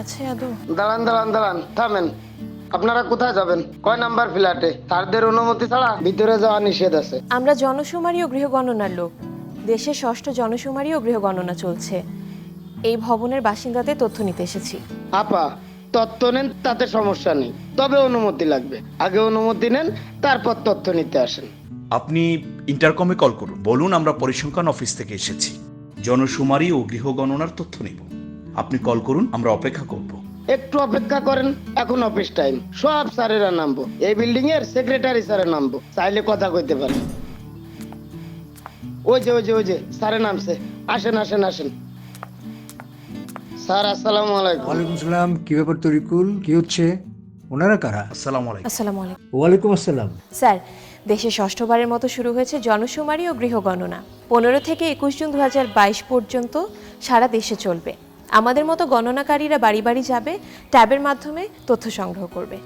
আছে আদৌ? দাঁড়ান দাঁড়ান দাঁড়ান, থামেন। আপনারা কোথায় যাবেন? কয় নাম্বার ফ্ল্যাটে? তারদের অনুমতি ছাড়া ভিতরে যাওয়া নিষেধ আছে। আমরা জনশুমারি ও গৃহগণনার লোক। দেশের ষষ্ঠ জনশুমারি ও গৃহগণনা চলছে। এই ভবনের বাসিন্দাদের তথ্য নিতে এসেছি। আপা, তথ্য নেন, তাতে সমস্যা নেই, তবে অনুমতি লাগবে। আগে অনুমতি নেন, তারপর তথ্য নিতে আসেন। আপনি ইন্টারকমে কল করুন, বলুন আমরা পরিসংখ্যান অফিস থেকে এসেছি, জনশুমারি ও গৃহগণনার তথ্য নিব। আপনি কল করুন, আমরা অপেক্ষা করব। একটু অপেক্ষা করেন, এখন অফিস টাইম। সব স্যারেরা নামবো, এই বিল্ডিং এর সেক্রেটারি স্যারে নামবো, চাইলে কথা কইতে পারেন। ওই যে স্যারে নামছে। আসেন আসেন আসেন। স্যার আসসালামু আলাইকুম। ওয়ালাইকুম সালাম। কি ব্যাপার তরিকুল, কি হচ্ছে? ওনারা কারা? আসসালামু আলাইকুম। আসসালামু আলাইকুম। ওয়ালাইকুম আসসালাম। স্যার, দেশে ষষ্ঠবারের মতো শুরু হয়েছে জনশুমারি ও গৃহগণনা। 15 থেকে 21 জুন 2022 পর্যন্ত সারা দেশে চলবে। আমাদের মতো গণনাকারীরা বাড়ি বাড়ি যাবে, ট্যাবের মাধ্যমে তথ্য সংগ্রহ করবে।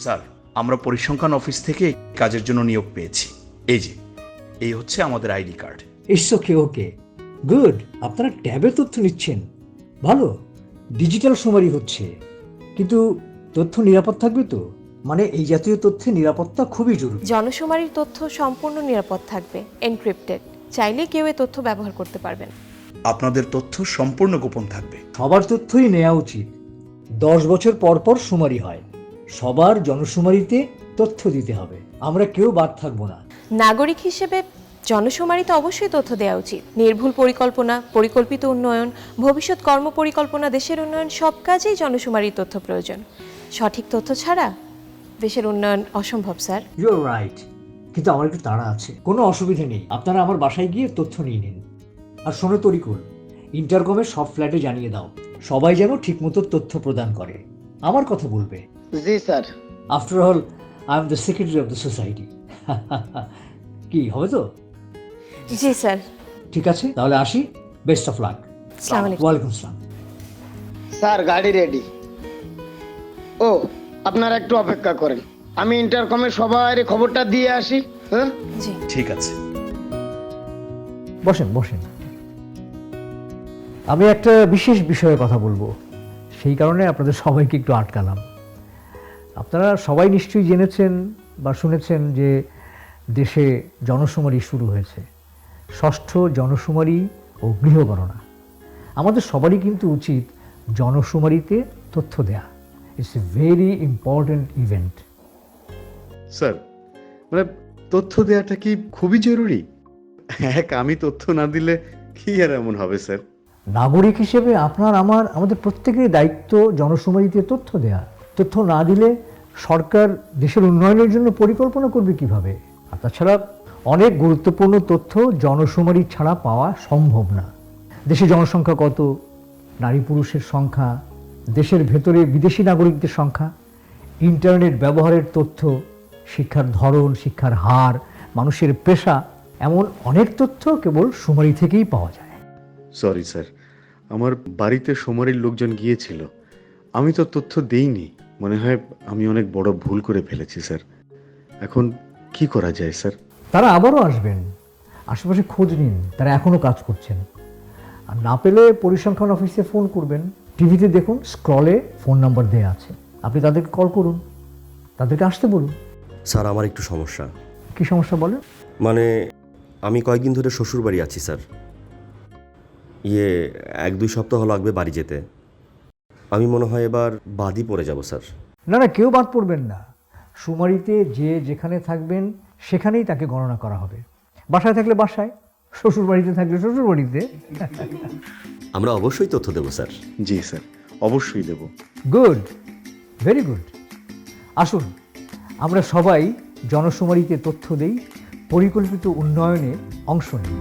স্যার, আমরা পরিসংখ্যান অফিস থেকে কাজের জন্য নিয়োগ পেয়েছি। এই হচ্ছে আমাদের ID card. It's okay, okay, good. আপনারা ট্যাবে তথ্য নিচ্ছেন, ভালো। ডিজিটাল শুমারি হচ্ছে, কিন্তু তথ্য নিরাপদ থাকবে তো? মানে এই জাতীয় তথ্যে নিরাপত্তা খুবই জরুরি। জনশুমারির তথ্য সম্পূর্ণ নিরাপদ থাকবে, এনক্রিপ্টেড। চাইলে কেউ এই তথ্য ব্যবহার করতে পারবেন। আপনাদের তথ্য সম্পূর্ণ গোপন থাকবে। সবার তথ্যই নেওয়া উচিত। 10 বছর পর পর শুমারি হয়, সবার জনশুমারিতে তথ্য দিতে হবে। আমরা কেউ বাদ থাকবো না। নাগরিক হিসেবে জনশুমারিতে অবশ্যই তথ্য দেওয়া উচিত। নির্ভুল পরিকল্পনা, পরিকল্পিত উন্নয়ন, ভবিষ্যৎ কর্মপরিকল্পনা, দেশের উন্নয়ন, সব কাজেই জনশুমারির তথ্য প্রয়োজন। সঠিক তথ্য ছাড়া দেশের উন্নয়ন অসম্ভব স্যার। ইউ আর রাইট, কিন্তু আমার একটু তাড়া আছে। কোনো অসুবিধা নেই, আপনারা আমার বাসায় গিয়ে তথ্য নিয়ে নিন। আর শোনো তরিকুল, ইন্টারকমে সব ফ্ল্যাটে জানিয়ে দাও, সবাই যেন ঠিকমতো তথ্য প্রদান করে। আমার কথা বলবে। জি sir. After all, I am the secretary of the society. কি হবে তো? জি স্যার। ঠিক আছে, তাহলে আসি। Best of luck. আসসালামু আলাইকুম। ওয়ালাইকুম আসসালাম। স্যার, গাড়ি রেডি। ও, আপনারা একটু অপেক্ষা করেন, আমি ইন্টারকমে সবার খবরটা দিয়ে আসি। হ্যাঁ, জি। ঠিক আছে। বসেন বসেন। আমি একটা বিশেষ বিষয়ে কথা বলবো, সেই কারণে আপনাদের সবাইকে একটু আটকালাম। আপনারা সবাই নিশ্চয়ই জেনেছেন বা শুনেছেন যে দেশে জনশুমারি শুরু হয়েছে, ষষ্ঠ জনশুমারি ও গৃহগণনা। আমাদের সবারই কিন্তু উচিত জনশুমারিতে তথ্য দেয়া। It's a very important event. Sir, মানে তথ্য দেওয়াটা কি খুবই জরুরি? আমি তথ্য না দিলে কি আর এমন হবে স্যার? নাগরিক হিসেবে আপনার আমাদের প্রত্যেকেরই দায়িত্ব জনশুমারিতে তথ্য দেয়া। তথ্য না দিলে সরকার দেশের উন্নয়নের জন্য পরিকল্পনা করবে কিভাবে? আর তাছাড়া অনেক গুরুত্বপূর্ণ তথ্য জনশুমারি ছাড়া পাওয়া সম্ভব না। দেশের জনসংখ্যা কত, নারী পুরুষের সংখ্যা, দেশের ভেতরে বিদেশি নাগরিকদের সংখ্যা, ইন্টারনেট ব্যবহারের তথ্য, শিক্ষার ধরন, শিক্ষার হার, মানুষের পেশা, এমন অনেক তথ্য কেবল শুমারি থেকেই পাওয়া যায়। সরি স্যার, আমার বাড়িতে শুমারির লোকজন গিয়েছিল, আমি তো তথ্য দেইনি। মনে হয় আমি অনেক বড় ভুল করে ফেলেছি স্যার। এখন কি করা যায় স্যার? তারা আবারও আসবেন, আশেপাশে খোঁজ নিন, তারা এখনও কাজ করছেন। আর না পেলে পরিসংখ্যান অফিসে ফোন করবেন। টিভিতে দেখুন, স্ক্রলে ফোন নাম্বার দেওয়া আছে, আপনি তাদেরকে কল করুন, তাদেরকে আসতে বলুন। স্যার, আমার একটু সমস্যা। কি সমস্যা বলেন? মানে আমি কয়েকদিন ধরে শ্বশুর বাড়ি আছি স্যার। 1-2 সপ্তাহ লাগবে বাড়ি যেতে। আমি মনে হয় এবার বাদই পড়ে যাব স্যার। না না, কেউ বাদ পড়বেন না। শুমারিতে যে যেখানে থাকবেন সেখানেই তাকে গণনা করা হবে। বাসায় থাকলে বাসায়, শ্বশুর বাড়িতে থাকলে শ্বশুর বাড়িতে। আমরা অবশ্যই তথ্য দেবো স্যার। জি স্যার, অবশ্যই দেব। Good, very good. আসুন, আমরা সবাই জনশুমারিতে তথ্য দেই, পরিকল্পিত উন্নয়নে অংশ নিই।